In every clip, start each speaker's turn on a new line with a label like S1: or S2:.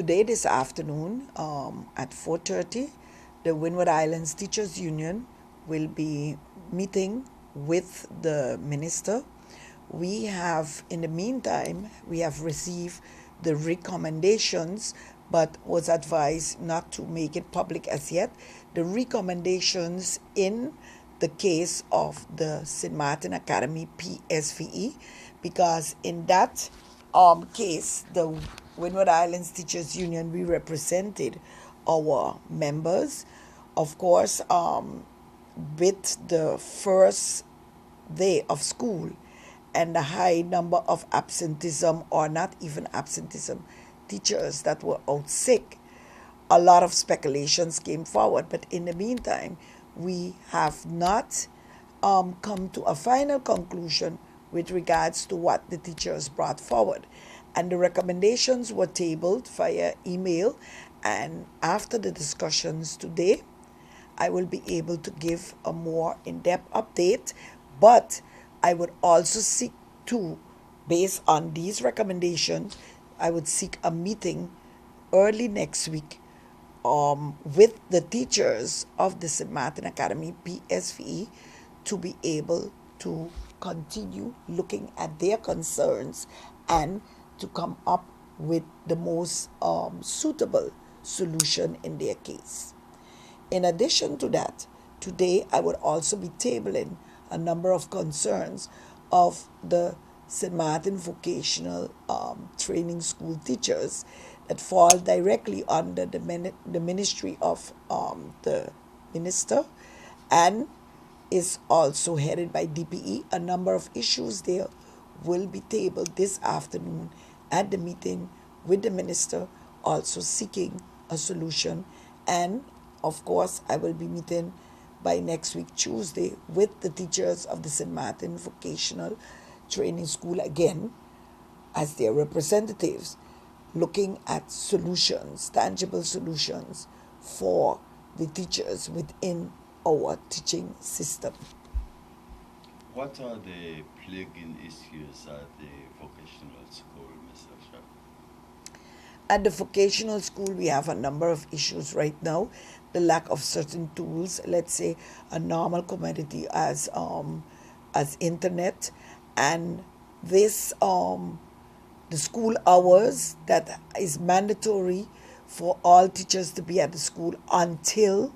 S1: Today, this afternoon, at 4:30, the Windward Islands Teachers Union will be meeting with the minister. We have, in the meantime, we have received the recommendations, but was advised not to make it public as yet. The recommendations in the case of the St. Martin Academy PSVE, because in that case, the Windward Islands Teachers Union, we represented our members. Of course, with the first day of school and the high number of absenteeism, or not even absenteeism, teachers that were out sick, a lot of speculations came forward. But in the meantime, we have not come to a final conclusion with regards to what the teachers brought forward. And the recommendations were tabled via email. And after the discussions today, I will be able to give a more in-depth update. But I would also seek to, based on these recommendations, I would seek a meeting early next week with the teachers of the St. Martin Academy PSVE to be able to continue looking at their concerns and to come up with the most suitable solution in their case. In addition to that, today I would also be tabling a number of concerns of the St. Martin Vocational Training School teachers that fall directly under the ministry of the minister, and is also headed by DPE. A number of issues there will be tabled this afternoon at the meeting with the minister, also seeking a solution. And of course, I will be meeting by next week, Tuesday, with the teachers of the St. Martin Vocational Training School again as their representatives, looking at solutions, tangible solutions for the teachers within our teaching system.
S2: What are the plaguing issues at the vocational school, Mr. Shah?
S1: At the vocational school, we have a number of issues right now. The lack of certain tools, let's say a normal commodity as internet, and this the school hours that is mandatory for all teachers to be at the school until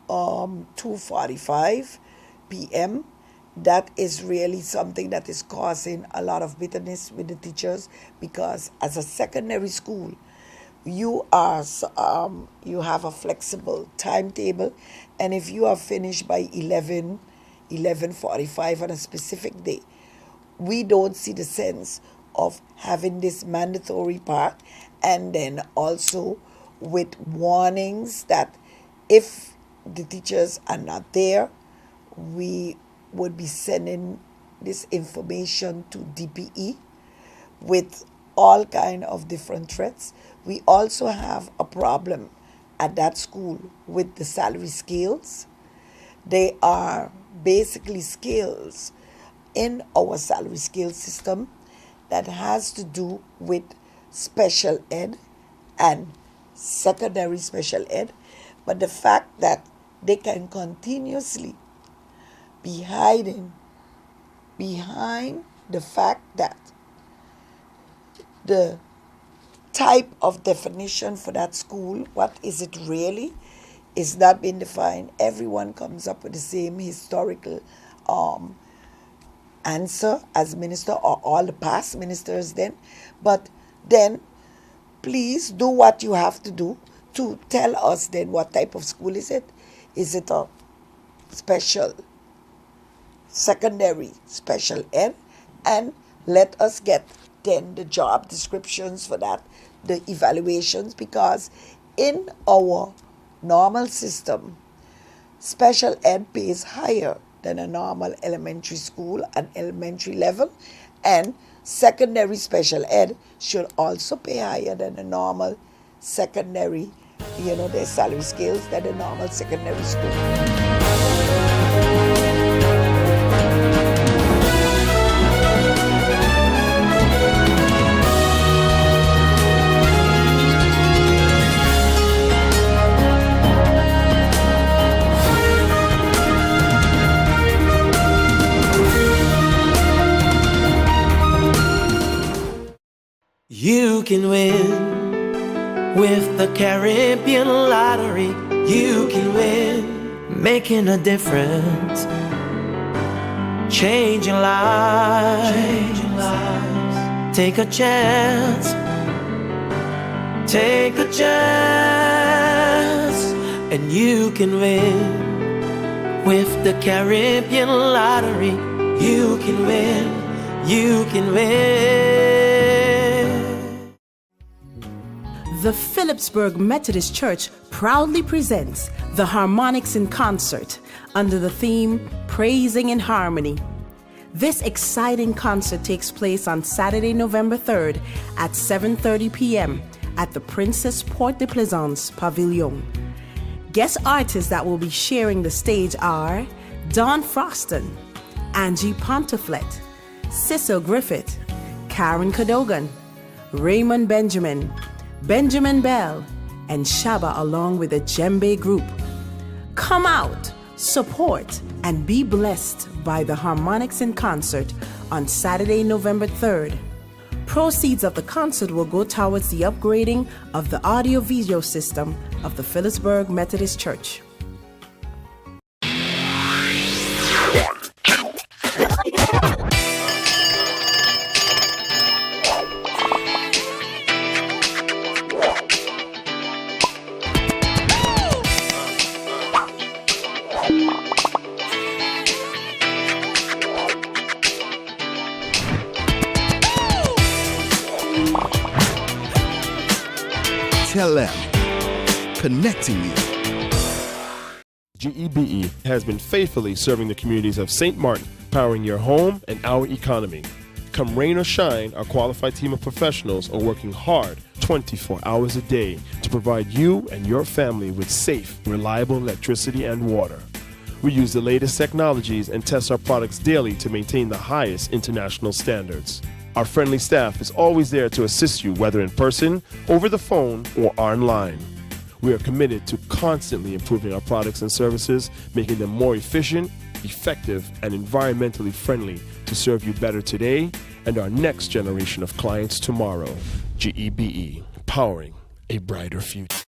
S1: 2:45 p.m. That is really something that is causing a lot of bitterness with the teachers, because as a secondary school, you have a flexible timetable, and if you are finished by 11:45 on a specific day, we don't see the sense of having this mandatory part, and then also with warnings that if the teachers are not there, we would be sending this information to DPE with all kind of different threats. We also have a problem at that school with the salary scales. They are basically scales in our salary scale system that has to do with special ed and secondary special ed. But the fact that they can continuously be hiding behind the fact that the type of definition for that school, what is it really, is not being defined. Everyone comes up with the same historical answer as minister, or all the past ministers then. But then please do what you have to do to tell us then what type of school is it. Is it a special secondary special ed? And let us get then the job descriptions for that, the evaluations, because in our normal system, special ed pays higher than a normal elementary school and elementary level, and secondary special ed should also pay higher than a normal secondary, their salary scales than a normal secondary school.
S3: can win with the Caribbean Lottery. You can win, making a difference, changing lives. Take a chance. Take a chance, and you can win with the Caribbean Lottery. You can win. You can win.
S4: The Phillipsburg Methodist Church proudly presents the Harmonics in Concert under the theme Praising in Harmony. This exciting concert takes place on Saturday, November 3rd at 7:30 p.m. at the Princess Port de Plaisance Pavilion. Guest artists that will be sharing the stage are Dawn Froston, Angie Ponteflet, Cecil Griffith, Karen Cadogan, Raymond Benjamin, Benjamin Bell, and Shaba, along with the Djembe Group. Come out, support, and be blessed by the Harmonics in Concert on Saturday, November 3rd. Proceeds of the concert will go towards the upgrading of the audio-video system of the Phillipsburg Methodist Church.
S5: Tell them, connecting you.
S6: GEBE has been faithfully serving the communities of St. Martin, powering your home and our economy. Come rain or shine, our qualified team of professionals are working hard 24 hours a day to provide you and your family with safe, reliable electricity and water. We use the latest technologies and test our products daily to maintain the highest international standards. Our friendly staff is always there to assist you, whether in person, over the phone, or online. We are committed to constantly improving our products and services, making them more efficient, effective, and environmentally friendly to serve you better today and our next generation of clients tomorrow. GEBE, powering a brighter future.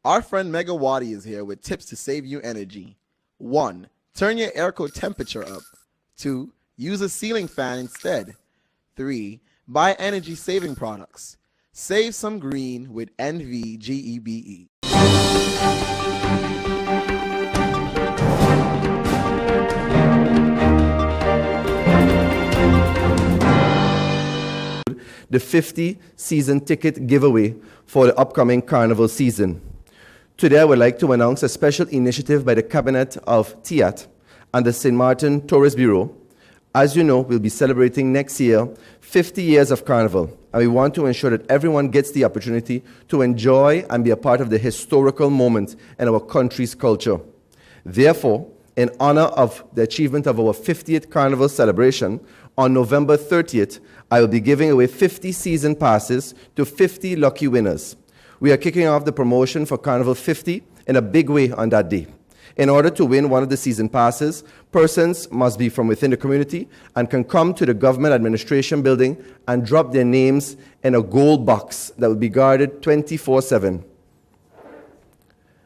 S7: Our friend Megawati is here with tips to save you energy. 1. Turn your airco temperature up. 2. Use a ceiling fan instead. 3. Buy energy-saving products. Save some green with NVGEBE.
S8: The 50 season ticket giveaway for the upcoming carnival season. Today I would like to announce a special initiative by the Cabinet of TIAT and the St. Martin Tourist Bureau. As you know, we'll be celebrating next year 50 years of Carnival, and we want to ensure that everyone gets the opportunity to enjoy and be a part of the historical moment in our country's culture. Therefore, in honor of the achievement of our 50th Carnival celebration, on November 30th, I will be giving away 50 season passes to 50 lucky winners. We are kicking off the promotion for Carnival 50 in a big way on that day. In order to win one of the season passes, persons must be from within the community and can come to the government administration building and drop their names in a gold box that will be guarded 24/7.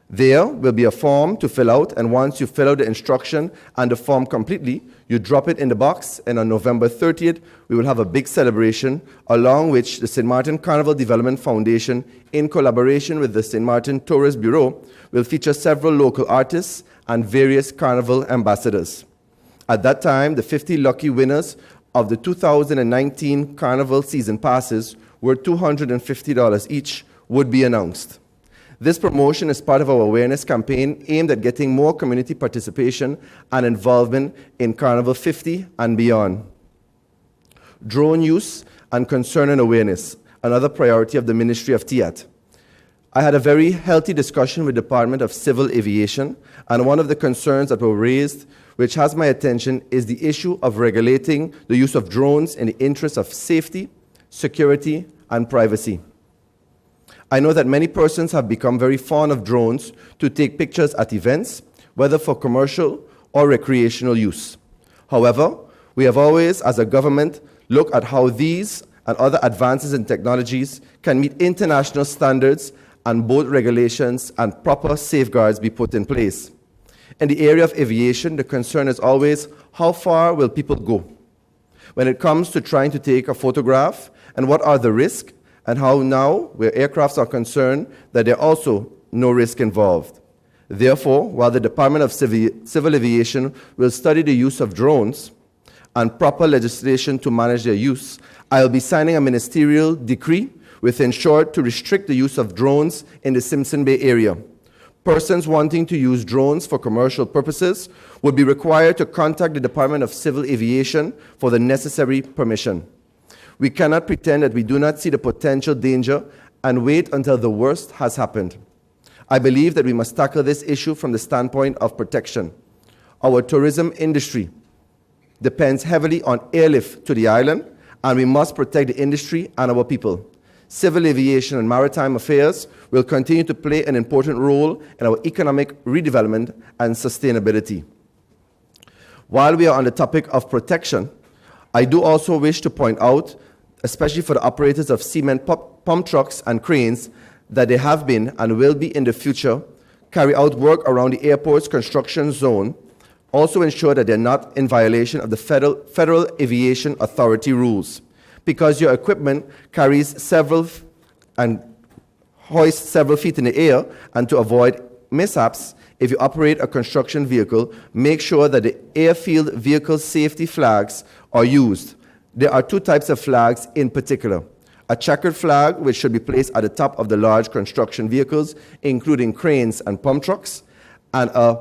S8: There will be a form to fill out, and once you fill out the instruction and the form completely, you drop it in the box, and on November 30th, we will have a big celebration, along which the St. Martin Carnival Development Foundation, in collaboration with the St. Martin Tourist Bureau, will feature several local artists and various carnival ambassadors. At that time, the 50 lucky winners of the 2019 Carnival season passes, worth $250 each, would be announced. This promotion is part of our awareness campaign aimed at getting more community participation and involvement in Carnival 50 and beyond. Drone use and concern and awareness, another priority of the Ministry of TIAT. I had a very healthy discussion with the Department of Civil Aviation, and one of the concerns that were raised, which has my attention, is the issue of regulating the use of drones in the interest of safety, security, and privacy. I know that many persons have become very fond of drones to take pictures at events, whether for commercial or recreational use. However, we have always, as a government, looked at how these and other advances in technologies can meet international standards and both regulations and proper safeguards be put in place. In the area of aviation, the concern is always how far will people go when it comes to trying to take a photograph, and what are the risks, and how now, where aircrafts are concerned, that there are also no risk involved. Therefore, while the Department of Civil Aviation will study the use of drones and proper legislation to manage their use, I will be signing a ministerial decree within short to restrict the use of drones in the Simpson Bay area. Persons wanting to use drones for commercial purposes would be required to contact the Department of Civil Aviation for the necessary permission. We cannot pretend that we do not see the potential danger and wait until the worst has happened. I believe that we must tackle this issue from the standpoint of protection. Our tourism industry depends heavily on airlift to the island, and we must protect the industry and our people. Civil aviation and maritime affairs will continue to play an important role in our economic redevelopment and sustainability. While we are on the topic of protection, I do also wish to point out, especially for the operators of cement pump trucks and cranes, that they have been and will be in the future carry out work around the airport's construction zone. Also ensure that they're not in violation of the Federal Aviation Authority rules, because your equipment carries several and hoists several feet in the air, and to avoid mishaps, if you operate a construction vehicle, make sure that the airfield vehicle safety flags are used. There are two types of flags in particular. A checkered flag, which should be placed at the top of the large construction vehicles, including cranes and pump trucks, and a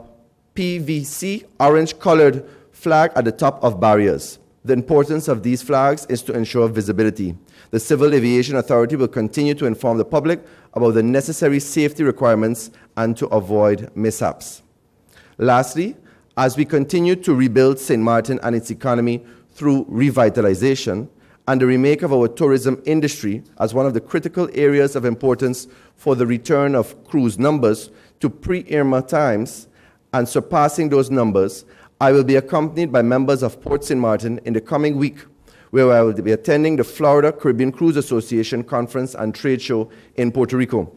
S8: PVC orange-colored flag at the top of barriers. The importance of these flags is to ensure visibility. The Civil Aviation Authority will continue to inform the public about the necessary safety requirements and to avoid mishaps. Lastly, as we continue to rebuild St. Martin and its economy through revitalization and the remake of our tourism industry as one of the critical areas of importance for the return of cruise numbers to pre-Irma times and surpassing those numbers, I will be accompanied by members of Port St. Martin in the coming week, where I will be attending the Florida Caribbean Cruise Association Conference and Trade Show in Puerto Rico.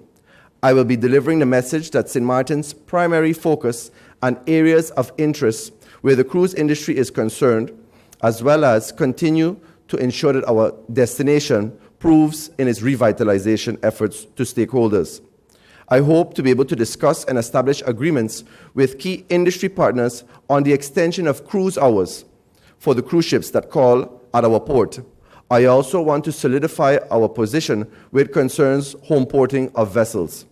S8: I will be delivering the message that St. Martin's primary focus and areas of interest where the cruise industry is concerned, as well as continue to ensure that our destination proves in its revitalization efforts to stakeholders. I hope to be able to discuss and establish agreements with key industry partners on the extension of cruise hours for the cruise ships that call at our port. I also want to solidify our position with concerns home porting of vessels.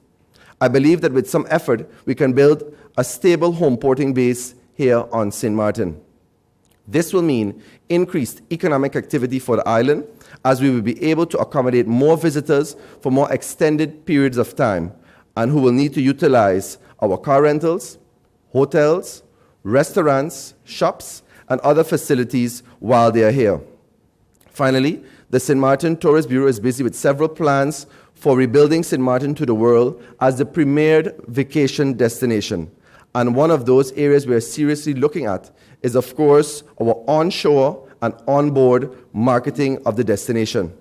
S8: I believe that with some effort, we can build a stable home porting base here on St. Martin. This will mean increased economic activity for the island, as we will be able to accommodate more visitors for more extended periods of time, and who will need to utilize our car rentals, hotels, restaurants, shops, and other facilities while they are here. Finally, the St. Martin Tourist Bureau is busy with several plans for rebuilding St. Martin to the world as the premier vacation destination. And one of those areas we are seriously looking at is, of course, our onshore and onboard marketing of the destination.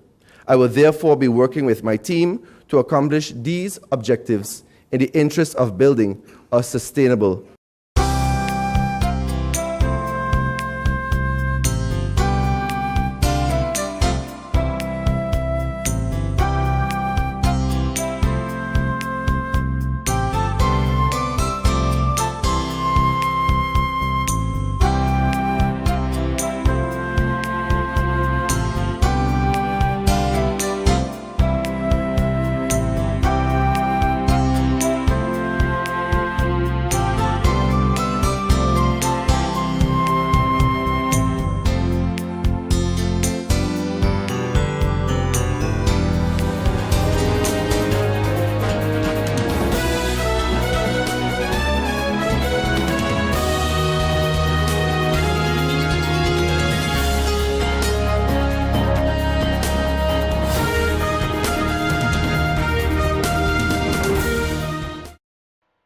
S8: I will therefore be working with my team to accomplish these objectives in the interest of building a sustainable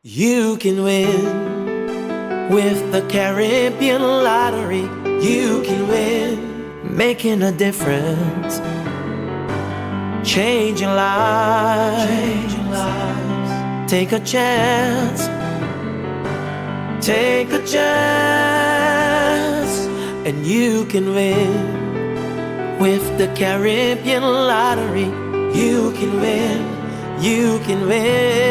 S3: You can win with the Caribbean lottery. You can win, making a difference. changing lives. Take a chance. Take a chance, and you can win. With the Caribbean Lottery, you can win. You can win.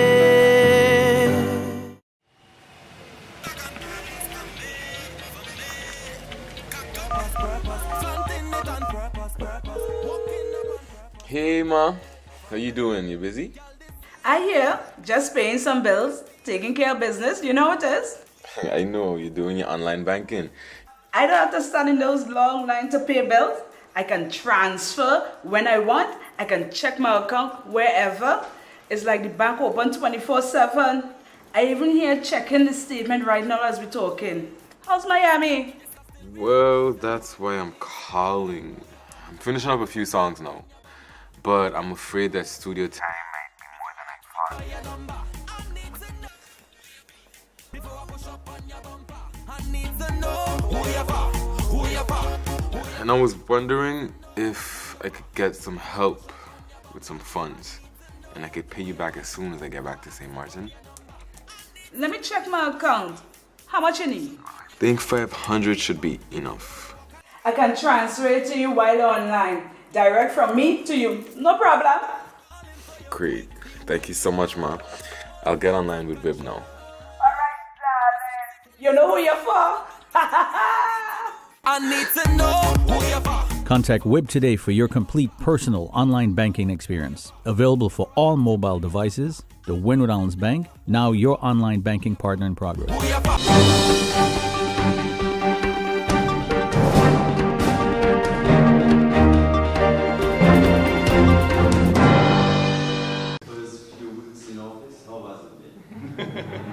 S9: Hey ma, how you doing? You busy?
S10: I hear, just paying some bills, taking care of business, you know what it is?
S9: I know, you're doing your online banking.
S10: I don't have to stand in those long lines to pay bills. I can transfer when I want. I can check my account wherever. It's like the bank open 24/7. I even here checking the statement right now as we're talking. How's Miami?
S9: Well, that's why I'm calling. I'm finishing up a few songs now, but I'm afraid that studio time might be more than I thought. And I was wondering if I could get some help with some funds, and I could pay you back as soon as I get back to St. Martin.
S10: Let me check my account. How much you need?
S9: I think 500 should be enough.
S10: I can transfer it to you while online. Direct from me to you. No problem.
S9: Great. Thank you so much, Ma. I'll get online with Viv now.
S10: Alright, darling. You know who you're for?
S3: I need to know who you're for.
S11: Contact WIB today for your complete personal online banking experience. Available for all mobile devices, the Windward Islands Bank, now your online banking partner in progress.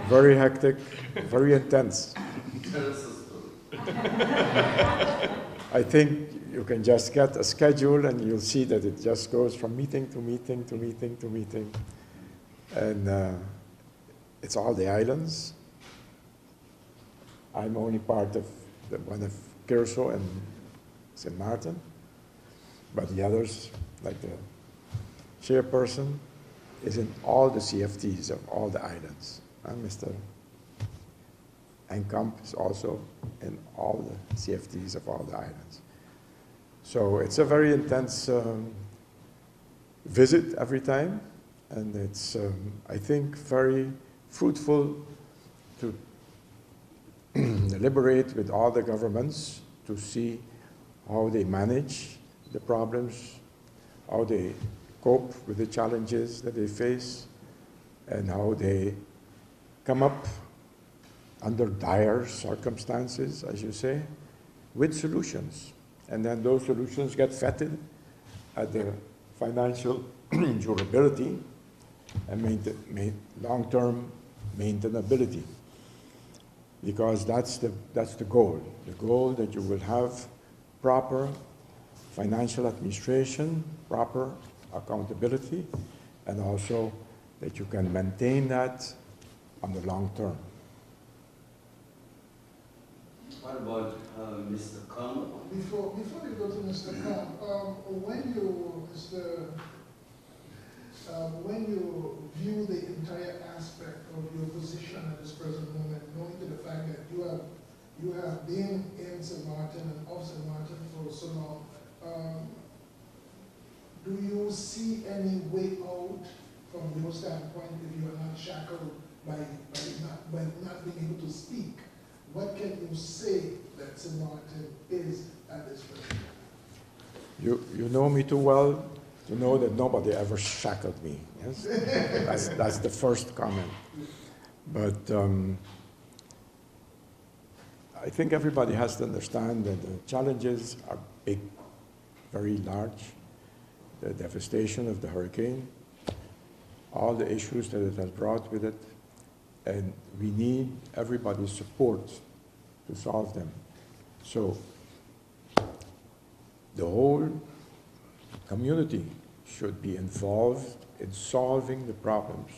S12: Very hectic, very intense. I think you can just get a schedule and you'll see that it just goes from meeting to meeting to meeting to meeting. And it's all the islands. I'm only part of the one of Curacao and St. Martin, but the others, like the chairperson, is in all the CFTs of all the islands. And Mr. Enkamp is also in all the CFTs of all the islands. So it's a very intense visit every time, and it's, I think, very fruitful to deliberate with all the governments to see how they manage the problems, how they cope with the challenges that they face, and how they come up under dire circumstances, as you say, with solutions. And then those solutions get vetted at the financial durability and long-term maintainability. Because that's the goal. The goal that you will have proper financial administration, proper accountability, and also that you can maintain that on the long term.
S2: What about Mr. Kong?
S13: Before you go to Mr. Kong, when you view the entire aspect of your position at this present moment, knowing to the fact that you have been in St. Martin and of St. Martin for so long, do you see any way out from your standpoint if you are not shackled by not being able to speak? What can you say that St. Martin is at this point?
S12: You know me too well to know that nobody ever shackled me. Yes, that's the first comment. But I think everybody has to understand that the challenges are big, very large. The devastation of the hurricane, all the issues that it has brought with it, and we need everybody's support to solve them. So the whole community should be involved in solving the problems.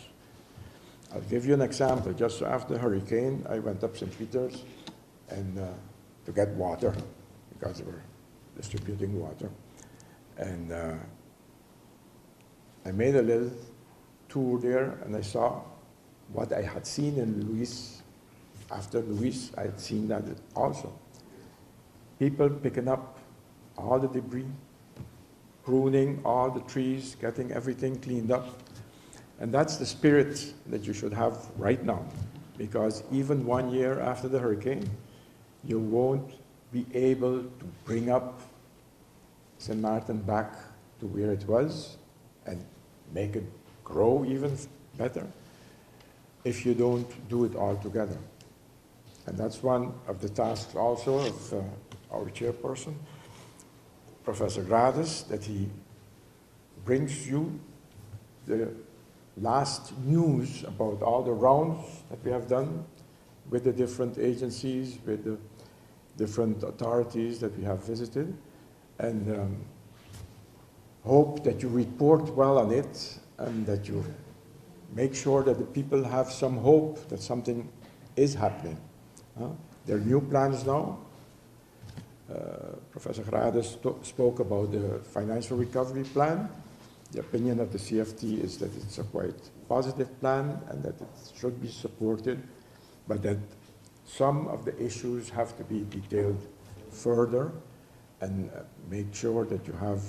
S12: I'll give you an example. Just after the hurricane, I went up St. Peter's and to get water because they were distributing water. And I made a little tour there, and I saw what I had seen in Luis. After Luis, I had seen that also. People picking up all the debris, pruning all the trees, getting everything cleaned up. And that's the spirit that you should have right now, because even 1 year after the hurricane, you won't be able to bring up St. Martin back to where it was and make it grow even better if you don't do it all together. And that's one of the tasks also of our chairperson, Professor Grades, that he brings you the last news about all the rounds that we have done with the different agencies, with the different authorities that we have visited, and hope that you report well on it and that you make sure that the people have some hope that something is happening. There are new plans now. Professor Grades spoke about the financial recovery plan. The opinion of the CFT is that it's a quite positive plan and that it should be supported, but that some of the issues have to be detailed further and make sure that you have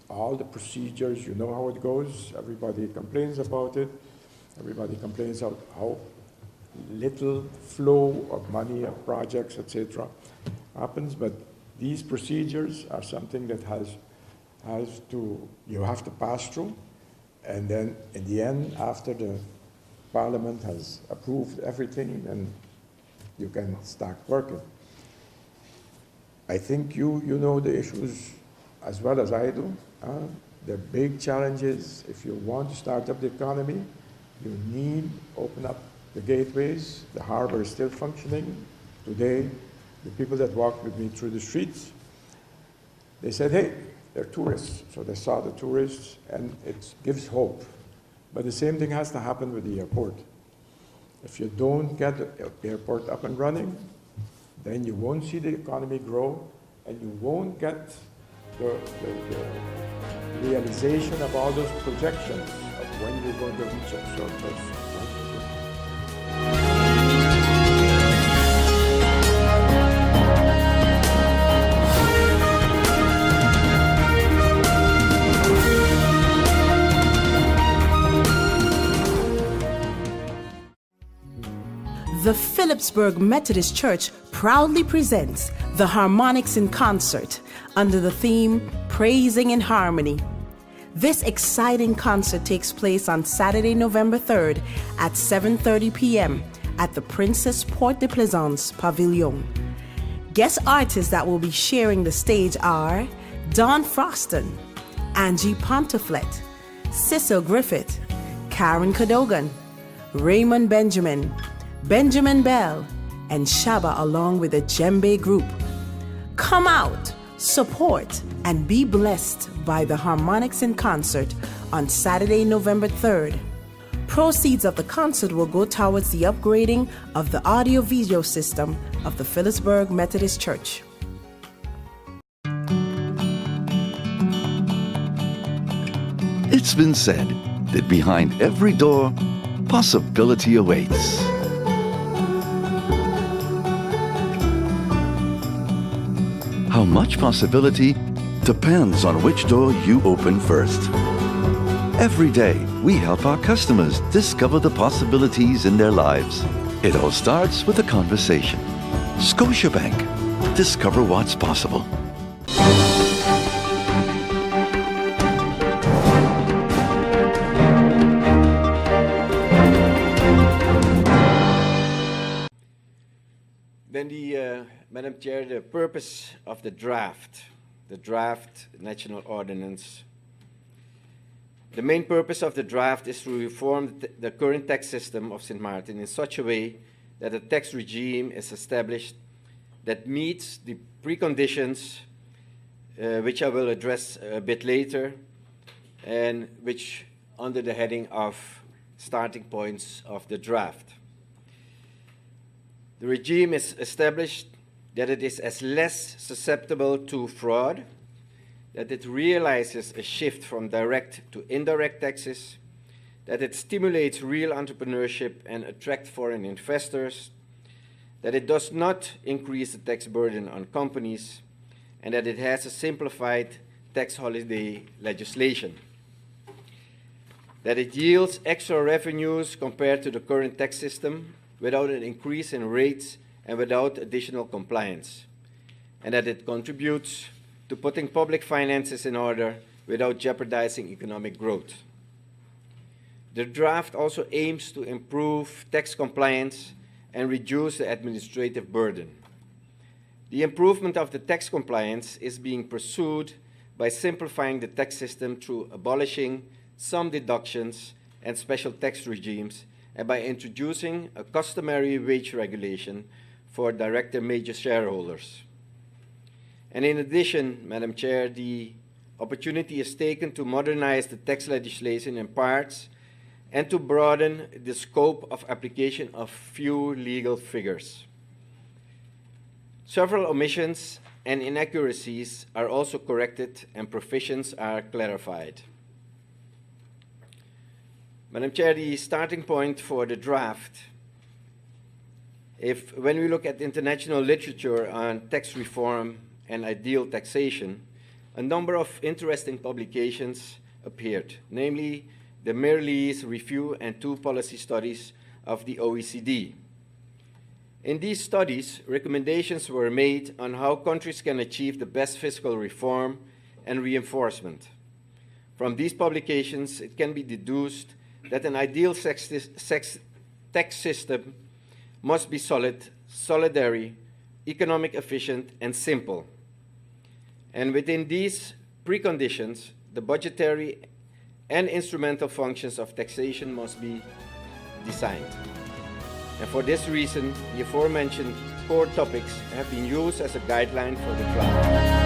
S12: all the procedures, you know how it goes. Everybody complains about it. Everybody complains about how little flow of money, of projects, etc. happens, but these procedures are something that you have to pass through, and then in the end, after the Parliament has approved everything, then you can start working. I think you know the issues as well as I do. The big challenges, if you want to start up the economy, you need to open up the gateways. The harbor is still functioning. Today, the people that walked with me through the streets, they said, hey, they're tourists. So they saw the tourists, and it gives hope. But the same thing has to happen with the airport. If you don't get the airport up and running, then you won't see the economy grow, and you won't get the realization of all those projections of when you're going to reach a surplus.
S4: The Phillipsburg Methodist Church proudly presents the Harmonics in Concert under the theme Praising in Harmony. This exciting concert takes place on Saturday, November 3rd at 7:30 p.m. at the Princess Port de Plaisance Pavilion. Guest artists that will be sharing the stage are Don Froston, Angie Ponteflet, Cecil Griffith, Karen Cadogan, Raymond Benjamin, Benjamin Bell, and Shaba, along with the djembe group. Come out, support, and be blessed by the Harmonics in Concert on Saturday, November 3rd. Proceeds of the concert will go towards the upgrading of the audio-video system of the Phillipsburg Methodist Church.
S14: It's been said that behind every door, possibility awaits. How much possibility depends on which door you open first. Every day, we help our customers discover the possibilities in their lives. It all starts with a conversation. Scotiabank. Discover what's possible.
S15: Then Madam Chair, the purpose of the draft national ordinance. The main purpose of the draft is to reform the current tax system of St. Martin in such a way that a tax regime is established that meets the preconditions, which I will address a bit later, and which under the heading of starting points of the draft. The regime is established that it is as less susceptible to fraud, that it realizes a shift from direct to indirect taxes, that it stimulates real entrepreneurship and attracts foreign investors, that it does not increase the tax burden on companies, and that it has a simplified tax holiday legislation, that it yields extra revenues compared to the current tax system without an increase in rates and without additional compliance, and that it contributes to putting public finances in order without jeopardizing economic growth. The draft also aims to improve tax compliance and reduce the administrative burden. The improvement of the tax compliance is being pursued by simplifying the tax system through abolishing some deductions and special tax regimes and by introducing a customary wage regulation for director major shareholders. And in addition, Madam Chair, the opportunity is taken to modernize the tax legislation in parts and to broaden the scope of application of few legal figures. Several omissions and inaccuracies are also corrected and provisions are clarified. Madam Chair, the starting point for the draft, when we look at international literature on tax reform and ideal taxation, a number of interesting publications appeared, namely the Merlees Review and 2 policy studies of the OECD. In these studies, recommendations were made on how countries can achieve the best fiscal reform and reinforcement. From these publications, it can be deduced that an ideal tax system must be solid, solidary, economic efficient, and simple. And within these preconditions, the budgetary and instrumental functions of taxation must be designed. And for this reason, the aforementioned core topics have been used as a guideline for the draft.